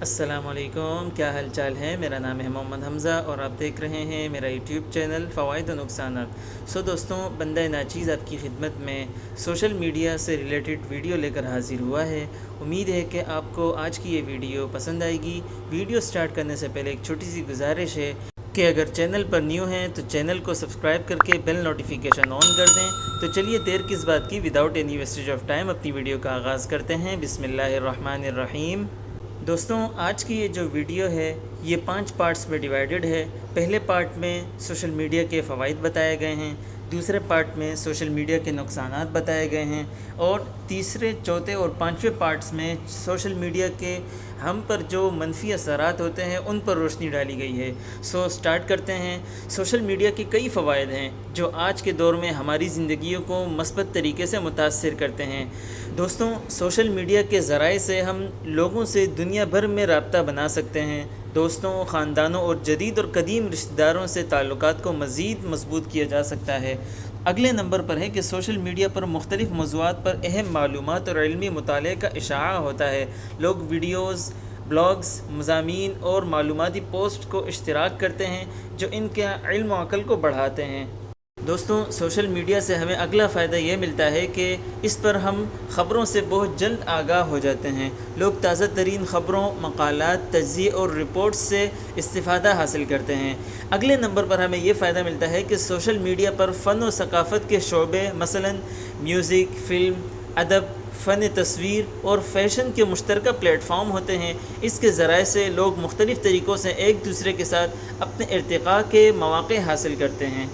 السلام علیکم، کیا حال چال ہے؟ میرا نام ہے محمد حمزہ اور آپ دیکھ رہے ہیں میرا یوٹیوب چینل فوائد و نقصانات۔ دوستوں، بندہ ناچیز آپ کی خدمت میں سوشل میڈیا سے ریلیٹڈ ویڈیو لے کر حاضر ہوا ہے۔ امید ہے کہ آپ کو آج کی یہ ویڈیو پسند آئے گی۔ ویڈیو سٹارٹ کرنے سے پہلے ایک چھوٹی سی گزارش ہے کہ اگر چینل پر نیو ہیں تو چینل کو سبسکرائب کر کے بیل نوٹیفیکیشن آن کر دیں۔ تو چلیے دیر کس بات کی، without any wastage of time اپنی ویڈیو کا آغاز کرتے ہیں۔ بسم اللہ الرحمن الرحیم۔ دوستوں، آج کی یہ جو ویڈیو ہے یہ 5 پارٹس میں ڈیوائیڈڈ ہے۔ پہلے پارٹ میں سوشل میڈیا کے فوائد بتائے گئے ہیں، دوسرے پارٹ میں سوشل میڈیا کے نقصانات بتائے گئے ہیں، اور تیسرے، چوتھے اور پانچویں پارٹس میں سوشل میڈیا کے ہم پر جو منفی اثرات ہوتے ہیں ان پر روشنی ڈالی گئی ہے۔ سٹارٹ کرتے ہیں۔ سوشل میڈیا کے کئی فوائد ہیں جو آج کے دور میں ہماری زندگیوں کو مثبت طریقے سے متاثر کرتے ہیں۔ دوستوں، سوشل میڈیا کے ذرائع سے ہم لوگوں سے دنیا بھر میں رابطہ بنا سکتے ہیں۔ دوستوں، خاندانوں اور جدید اور قدیم رشتہ داروں سے تعلقات کو مزید مضبوط کیا جا سکتا ہے۔ اگلے نمبر پر ہے کہ سوشل میڈیا پر مختلف موضوعات پر اہم معلومات اور علمی مطالعے کا اشاعہ ہوتا ہے۔ لوگ ویڈیوز، بلاگز، مضامین اور معلوماتی پوسٹ کو اشتراک کرتے ہیں جو ان کے علم و عقل کو بڑھاتے ہیں۔ دوستوں، سوشل میڈیا سے ہمیں اگلا فائدہ یہ ملتا ہے کہ اس پر ہم خبروں سے بہت جلد آگاہ ہو جاتے ہیں۔ لوگ تازہ ترین خبروں، مقالات، تجزیے اور رپورٹس سے استفادہ حاصل کرتے ہیں۔ اگلے نمبر پر ہمیں یہ فائدہ ملتا ہے کہ سوشل میڈیا پر فن و ثقافت کے شعبے، مثلا میوزک، فلم، ادب، فن تصویر اور فیشن کے مشترکہ پلیٹ فارم ہوتے ہیں۔ اس کے ذرائع سے لوگ مختلف طریقوں سے ایک دوسرے کے ساتھ اپنے ارتقاء کے مواقع حاصل کرتے ہیں۔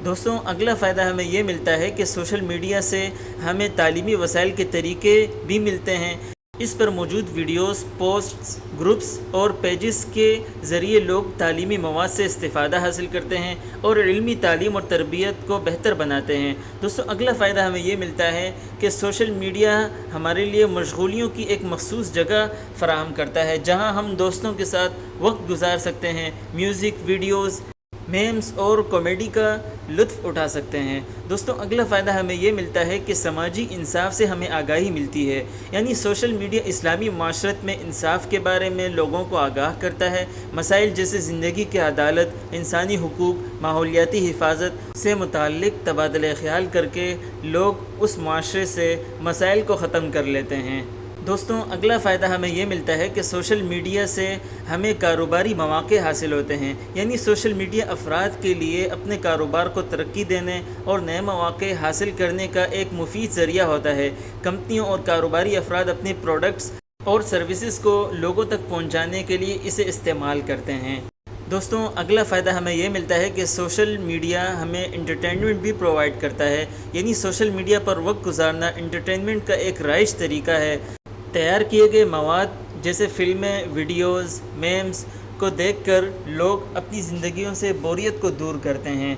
دوستوں، اگلا فائدہ ہمیں یہ ملتا ہے کہ سوشل میڈیا سے ہمیں تعلیمی وسائل کے طریقے بھی ملتے ہیں۔ اس پر موجود ویڈیوز، پوسٹس، گروپس اور پیجز کے ذریعے لوگ تعلیمی مواد سے استفادہ حاصل کرتے ہیں اور علمی تعلیم اور تربیت کو بہتر بناتے ہیں۔ دوستوں، اگلا فائدہ ہمیں یہ ملتا ہے کہ سوشل میڈیا ہمارے لیے مشغولیوں کی ایک مخصوص جگہ فراہم کرتا ہے جہاں ہم دوستوں کے ساتھ وقت گزار سکتے ہیں، میوزک، ویڈیوز، میمز اور کامیڈی کا لطف اٹھا سکتے ہیں۔ دوستوں، اگلا فائدہ ہمیں یہ ملتا ہے کہ سماجی انصاف سے ہمیں آگاہی ملتی ہے، یعنی سوشل میڈیا اسلامی معاشرت میں انصاف کے بارے میں لوگوں کو آگاہ کرتا ہے۔ مسائل جیسے زندگی کی عدالت، انسانی حقوق، ماحولیاتی حفاظت سے متعلق تبادلہ خیال کر کے لوگ اس معاشرے سے مسائل کو ختم کر لیتے ہیں۔ دوستوں، اگلا فائدہ ہمیں یہ ملتا ہے کہ سوشل میڈیا سے ہمیں کاروباری مواقع حاصل ہوتے ہیں، یعنی سوشل میڈیا افراد کے لیے اپنے کاروبار کو ترقی دینے اور نئے مواقع حاصل کرنے کا ایک مفید ذریعہ ہوتا ہے۔ کمپنیوں اور کاروباری افراد اپنے پروڈکٹس اور سروسز کو لوگوں تک پہنچانے کے لیے اسے استعمال کرتے ہیں۔ دوستوں، اگلا فائدہ ہمیں یہ ملتا ہے کہ سوشل میڈیا ہمیں انٹرٹینمنٹ بھی پرووائڈ کرتا ہے، یعنی سوشل میڈیا پر وقت گزارنا انٹرٹینمنٹ کا ایک رائج طریقہ ہے۔ تیار کیے گئے مواد جیسے فلمیں، ویڈیوز، میمز کو دیکھ کر لوگ اپنی زندگیوں سے بوریت کو دور کرتے ہیں۔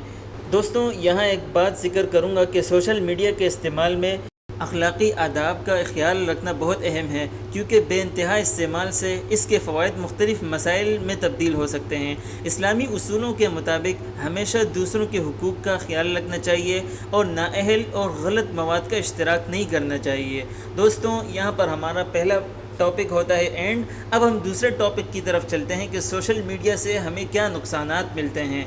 دوستوں، یہاں ایک بات ذکر کروں گا کہ سوشل میڈیا کے استعمال میں اخلاقی آداب کا خیال رکھنا بہت اہم ہے، کیونکہ بے انتہا استعمال سے اس کے فوائد مختلف مسائل میں تبدیل ہو سکتے ہیں۔ اسلامی اصولوں کے مطابق ہمیشہ دوسروں کے حقوق کا خیال رکھنا چاہیے اور نااہل اور غلط مواد کا اشتراک نہیں کرنا چاہیے۔ دوستوں، یہاں پر ہمارا پہلا ٹاپک ہوتا ہے اینڈ۔ اب ہم دوسرے ٹاپک کی طرف چلتے ہیں کہ سوشل میڈیا سے ہمیں کیا نقصانات ملتے ہیں۔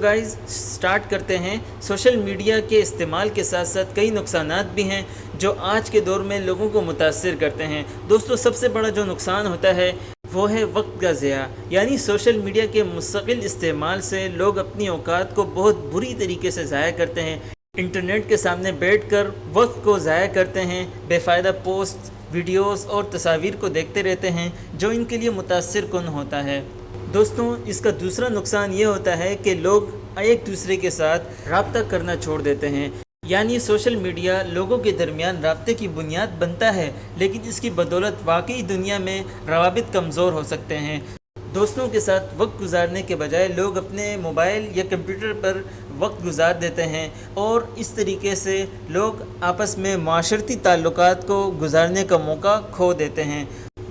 گائز، سٹارٹ کرتے ہیں۔ سوشل میڈیا کے استعمال کے ساتھ ساتھ کئی نقصانات بھی ہیں جو آج کے دور میں لوگوں کو متاثر کرتے ہیں۔ دوستوں، سب سے بڑا جو نقصان ہوتا ہے وہ ہے وقت کا ضیاع، یعنی سوشل میڈیا کے مستقل استعمال سے لوگ اپنی اوقات کو بہت بری طریقے سے ضائع کرتے ہیں۔ انٹرنیٹ کے سامنے بیٹھ کر وقت کو ضائع کرتے ہیں، بے فائدہ پوسٹ، ویڈیوز اور تصاویر کو دیکھتے رہتے ہیں جو ان کے لیے متاثر کن ہوتا ہے۔ دوستوں، اس کا دوسرا نقصان یہ ہوتا ہے کہ لوگ ایک دوسرے کے ساتھ رابطہ کرنا چھوڑ دیتے ہیں، یعنی سوشل میڈیا لوگوں کے درمیان رابطے کی بنیاد بنتا ہے، لیکن اس کی بدولت واقعی دنیا میں روابط کمزور ہو سکتے ہیں۔ دوستوں کے ساتھ وقت گزارنے کے بجائے لوگ اپنے موبائل یا کمپیوٹر پر وقت گزار دیتے ہیں اور اس طریقے سے لوگ آپس میں معاشرتی تعلقات کو گزارنے کا موقع کھو دیتے ہیں۔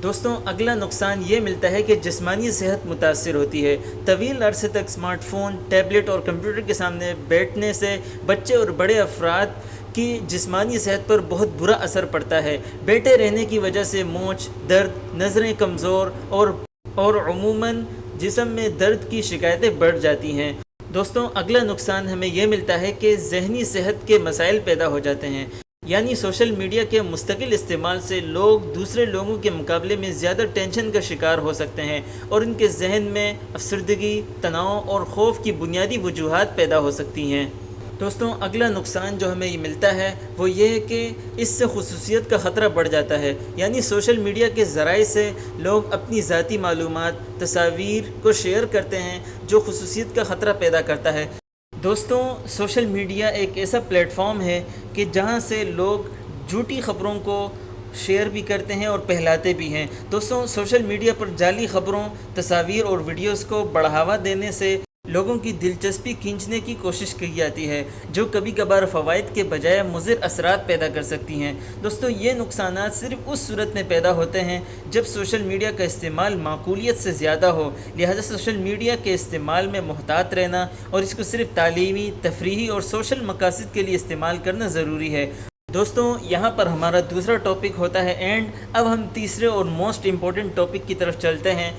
دوستوں، اگلا نقصان یہ ملتا ہے کہ جسمانی صحت متاثر ہوتی ہے۔ طویل عرصے تک اسمارٹ فون، ٹیبلٹ اور کمپیوٹر کے سامنے بیٹھنے سے بچے اور بڑے افراد کی جسمانی صحت پر بہت برا اثر پڑتا ہے۔ بیٹھے رہنے کی وجہ سے مونچھ درد، نظریں کمزور اور عموماً جسم میں درد کی شکایتیں بڑھ جاتی ہیں۔ دوستوں، اگلا نقصان ہمیں یہ ملتا ہے کہ ذہنی صحت کے مسائل پیدا ہو جاتے ہیں۔ یعنی سوشل میڈیا کے مستقل استعمال سے لوگ دوسرے لوگوں کے مقابلے میں زیادہ ٹینشن کا شکار ہو سکتے ہیں اور ان کے ذہن میں افسردگی، تناؤ اور خوف کی بنیادی وجوہات پیدا ہو سکتی ہیں۔ دوستوں، اگلا نقصان جو ہمیں یہ ملتا ہے وہ یہ ہے کہ اس سے خصوصیت کا خطرہ بڑھ جاتا ہے۔ یعنی سوشل میڈیا کے ذرائع سے لوگ اپنی ذاتی معلومات، تصاویر کو شیئر کرتے ہیں جو خصوصیت کا خطرہ پیدا کرتا ہے۔ دوستوں، سوشل میڈیا ایک ایسا پلیٹ فارم ہے کہ جہاں سے لوگ جھوٹی خبروں کو شیئر بھی کرتے ہیں اور پھیلاتے بھی ہیں۔ دوستوں، سوشل میڈیا پر جعلی خبروں، تصاویر اور ویڈیوز کو بڑھاوا دینے سے لوگوں کی دلچسپی کھینچنے کی کوشش کی جاتی ہے، جو کبھی کبھار فوائد کے بجائے مضر اثرات پیدا کر سکتی ہیں۔ دوستوں، یہ نقصانات صرف اس صورت میں پیدا ہوتے ہیں جب سوشل میڈیا کا استعمال معقولیت سے زیادہ ہو، لہذا سوشل میڈیا کے استعمال میں محتاط رہنا اور اس کو صرف تعلیمی، تفریحی اور سوشل مقاصد کے لیے استعمال کرنا ضروری ہے۔ دوستوں، یہاں پر ہمارا دوسرا ٹاپک ہوتا ہے اینڈ۔ اب ہم تیسرے اور موسٹ امپورٹنٹ ٹاپک کی طرف چلتے ہیں۔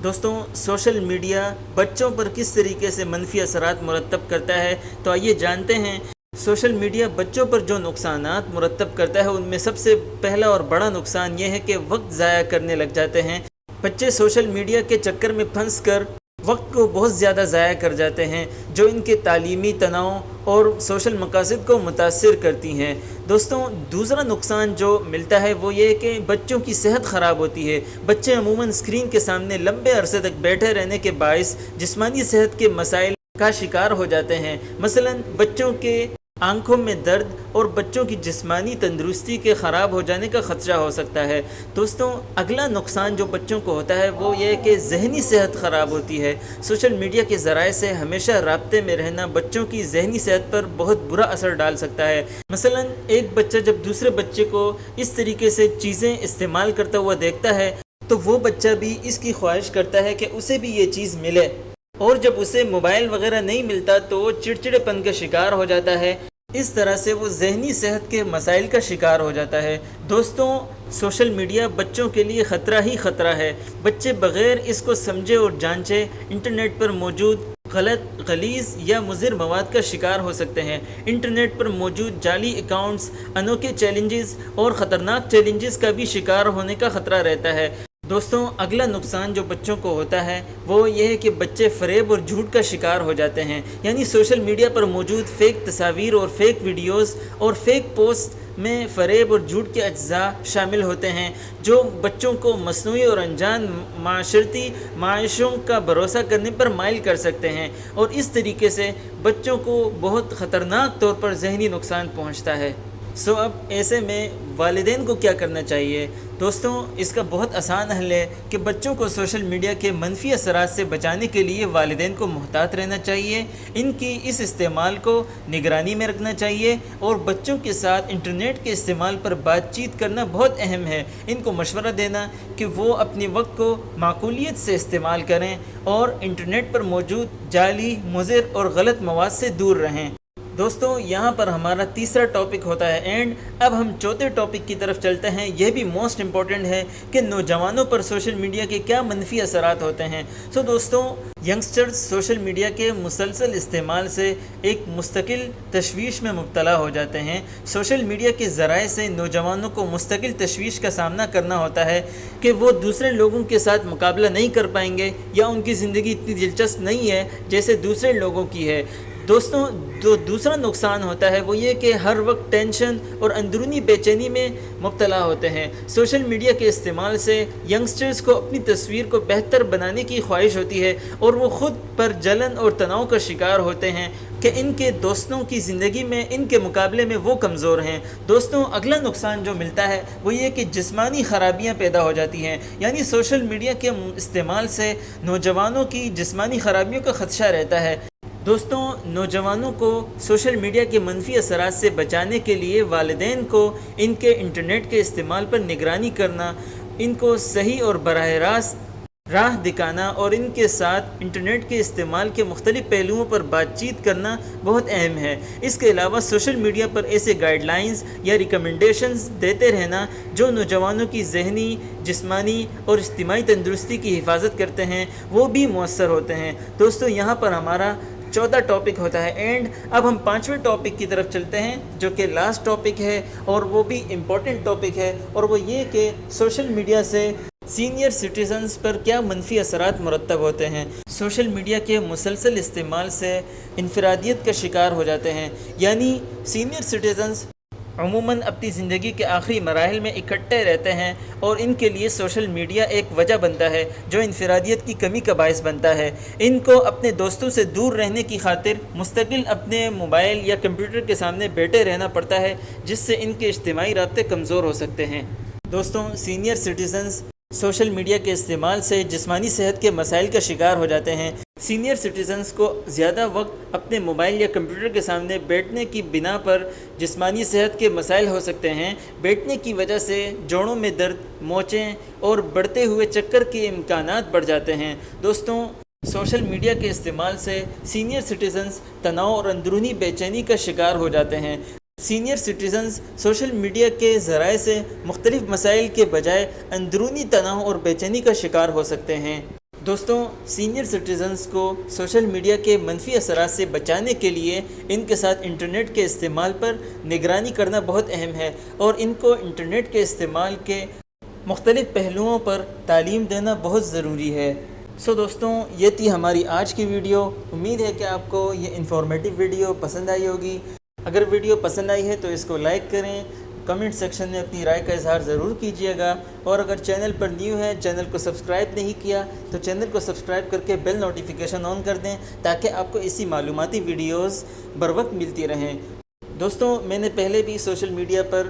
دوستوں، سوشل میڈیا بچوں پر کس طریقے سے منفی اثرات مرتب کرتا ہے، تو آئیے جانتے ہیں۔ سوشل میڈیا بچوں پر جو نقصانات مرتب کرتا ہے ان میں سب سے پہلا اور بڑا نقصان یہ ہے کہ وقت ضائع کرنے لگ جاتے ہیں۔ بچے سوشل میڈیا کے چکر میں پھنس کر وقت کو بہت زیادہ ضائع کر جاتے ہیں، جو ان کے تعلیمی تناؤ اور سوشل مقاصد کو متاثر کرتی ہیں۔ دوستوں، دوسرا نقصان جو ملتا ہے وہ یہ ہے کہ بچوں کی صحت خراب ہوتی ہے۔ بچے عموماً اسکرین کے سامنے لمبے عرصے تک بیٹھے رہنے کے باعث جسمانی صحت کے مسائل کا شکار ہو جاتے ہیں۔ مثلاً بچوں کے آنکھوں میں درد اور بچوں کی جسمانی تندرستی کے خراب ہو جانے کا خدشہ ہو سکتا ہے۔ دوستوں، اگلا نقصان جو بچوں کو ہوتا ہے وہ یہ ہے کہ ذہنی صحت خراب ہوتی ہے۔ سوشل میڈیا کے ذرائع سے ہمیشہ رابطے میں رہنا بچوں کی ذہنی صحت پر بہت برا اثر ڈال سکتا ہے۔ مثلاً ایک بچہ جب دوسرے بچے کو اس طریقے سے چیزیں استعمال کرتا ہوا دیکھتا ہے تو وہ بچہ بھی اس کی خواہش کرتا ہے کہ اسے بھی یہ چیز ملے، اور جب اسے موبائل وغیرہ نہیں ملتا تو وہ چڑچڑے پن کا شکار ہو جاتا ہے۔ اس طرح سے وہ ذہنی صحت کے مسائل کا شکار ہو جاتا ہے۔ دوستوں، سوشل میڈیا بچوں کے لیے خطرہ ہی خطرہ ہے۔ بچے بغیر اس کو سمجھے اور جانچے انٹرنیٹ پر موجود غلط، غلیظ یا مضر مواد کا شکار ہو سکتے ہیں۔ انٹرنیٹ پر موجود جعلی اکاؤنٹس، انوکھے چیلنجز اور خطرناک چیلنجز کا بھی شکار ہونے کا خطرہ رہتا ہے۔ دوستوں، اگلا نقصان جو بچوں کو ہوتا ہے وہ یہ ہے کہ بچے فریب اور جھوٹ کا شکار ہو جاتے ہیں۔ یعنی سوشل میڈیا پر موجود فیک تصاویر اور فیک ویڈیوز اور فیک پوسٹ میں فریب اور جھوٹ کے اجزاء شامل ہوتے ہیں، جو بچوں کو مصنوعی اور انجان معاشرتی معاشوں کا بھروسہ کرنے پر مائل کر سکتے ہیں، اور اس طریقے سے بچوں کو بہت خطرناک طور پر ذہنی نقصان پہنچتا ہے۔ اب ایسے میں والدین کو کیا کرنا چاہیے؟ دوستوں، اس کا بہت آسان حل ہے کہ بچوں کو سوشل میڈیا کے منفی اثرات سے بچانے کے لیے والدین کو محتاط رہنا چاہیے، ان کی اس استعمال کو نگرانی میں رکھنا چاہیے، اور بچوں کے ساتھ انٹرنیٹ کے استعمال پر بات چیت کرنا بہت اہم ہے۔ ان کو مشورہ دینا کہ وہ اپنے وقت کو معقولیت سے استعمال کریں اور انٹرنیٹ پر موجود جعلی، مضر اور غلط مواد سے دور رہیں۔ دوستوں، یہاں پر ہمارا تیسرا ٹاپک ہوتا ہے اینڈ۔ اب ہم چوتھے ٹاپک کی طرف چلتے ہیں۔ یہ بھی موسٹ امپورٹنٹ ہے کہ نوجوانوں پر سوشل میڈیا کے کیا منفی اثرات ہوتے ہیں۔ دوستوں، ینگسٹرز سوشل میڈیا کے مسلسل استعمال سے ایک مستقل تشویش میں مبتلا ہو جاتے ہیں۔ سوشل میڈیا کے ذرائع سے نوجوانوں کو مستقل تشویش کا سامنا کرنا ہوتا ہے کہ وہ دوسرے لوگوں کے ساتھ مقابلہ نہیں کر پائیں گے، یا ان کی زندگی اتنی دلچسپ نہیں ہے جیسے دوسرے لوگوں کی ہے۔ دوستوں، جو دوسرا نقصان ہوتا ہے وہ یہ کہ ہر وقت ٹینشن اور اندرونی بے چینی میں مبتلا ہوتے ہیں۔ سوشل میڈیا کے استعمال سے ینگسٹرز کو اپنی تصویر کو بہتر بنانے کی خواہش ہوتی ہے، اور وہ خود پر جلن اور تناؤ کا شکار ہوتے ہیں کہ ان کے دوستوں کی زندگی میں ان کے مقابلے میں وہ کمزور ہیں۔ دوستوں، اگلا نقصان جو ملتا ہے وہ یہ کہ جسمانی خرابیاں پیدا ہو جاتی ہیں۔ یعنی سوشل میڈیا کے استعمال سے نوجوانوں کی جسمانی خرابیوں کا خدشہ رہتا ہے۔ دوستوں، نوجوانوں کو سوشل میڈیا کے منفی اثرات سے بچانے کے لیے والدین کو ان کے انٹرنیٹ کے استعمال پر نگرانی کرنا، ان کو صحیح اور براہ راست راہ دکھانا اور ان کے ساتھ انٹرنیٹ کے استعمال کے مختلف پہلوؤں پر بات چیت کرنا بہت اہم ہے۔ اس کے علاوہ سوشل میڈیا پر ایسے گائیڈ لائنز یا ریکمنڈیشنز دیتے رہنا جو نوجوانوں کی ذہنی، جسمانی اور اجتماعی تندرستی کی حفاظت کرتے ہیں، وہ بھی مؤثر ہوتے ہیں۔ دوستو، یہاں پر ہمارا 14 ٹاپک ہوتا ہے اینڈ اب ہم 5ویں ٹاپک کی طرف چلتے ہیں جو کہ لاسٹ ٹاپک ہے اور وہ بھی امپورٹنٹ ٹاپک ہے، اور وہ یہ کہ سوشل میڈیا سے سینئر سٹیزنز پر کیا منفی اثرات مرتب ہوتے ہیں۔ سوشل میڈیا کے مسلسل استعمال سے انفرادیت کا شکار ہو جاتے ہیں، یعنی سینئر سٹیزنز عموماً اپنی زندگی کے آخری مراحل میں اکٹھے رہتے ہیں اور ان کے لیے سوشل میڈیا ایک وجہ بنتا ہے جو انفرادیت کی کمی کا باعث بنتا ہے۔ ان کو اپنے دوستوں سے دور رہنے کی خاطر مستقل اپنے موبائل یا کمپیوٹر کے سامنے بیٹھے رہنا پڑتا ہے، جس سے ان کے اجتماعی رابطے کمزور ہو سکتے ہیں۔ دوستوں، سینئر سٹیزنز سوشل میڈیا کے استعمال سے جسمانی صحت کے مسائل کا شکار ہو جاتے ہیں۔ سینئر سٹیزنز کو زیادہ وقت اپنے موبائل یا کمپیوٹر کے سامنے بیٹھنے کی بنا پر جسمانی صحت کے مسائل ہو سکتے ہیں۔ بیٹھنے کی وجہ سے جوڑوں میں درد، موچیں اور بڑھتے ہوئے چکر کے امکانات بڑھ جاتے ہیں۔ دوستوں، سوشل میڈیا کے استعمال سے سینئر سٹیزنز تناؤ اور اندرونی بے چینی کا شکار ہو جاتے ہیں۔ سینئر سٹیزنز سوشل میڈیا کے ذرائع سے مختلف مسائل کے بجائے اندرونی تناؤ اور بے چینی کا شکار ہو سکتے ہیں۔ دوستوں، سینئر سٹیزنز کو سوشل میڈیا کے منفی اثرات سے بچانے کے لیے ان کے ساتھ انٹرنیٹ کے استعمال پر نگرانی کرنا بہت اہم ہے اور ان کو انٹرنیٹ کے استعمال کے مختلف پہلوؤں پر تعلیم دینا بہت ضروری ہے۔ دوستوں، یہ تھی ہماری آج کی ویڈیو۔ امید ہے کہ آپ کو یہ انفارمیٹو ویڈیو پسند آئی ہوگی۔ اگر ویڈیو پسند آئی ہے تو اس کو لائک کریں، کمنٹ سیکشن میں اپنی رائے کا اظہار ضرور کیجیے گا، اور اگر چینل پر نیو ہے، چینل کو سبسکرائب نہیں کیا تو چینل کو سبسکرائب کر کے بیل نوٹیفیکیشن آن کر دیں تاکہ آپ کو اسی معلوماتی ویڈیوز بروقت ملتی رہیں۔ دوستوں، میں نے پہلے بھی سوشل میڈیا پر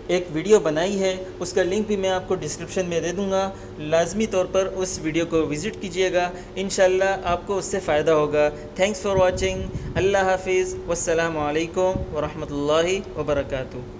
ایک ویڈیو بنائی ہے، اس کا لنک بھی میں آپ کو ڈسکرپشن میں دے دوں گا، لازمی طور پر اس ویڈیو کو وزٹ کیجیے گا، انشاءاللہ آپ کو اس سے فائدہ ہوگا۔ Thanks for watching. اللہ حافظ، والسلام علیکم ورحمۃ اللہ وبرکاتہ۔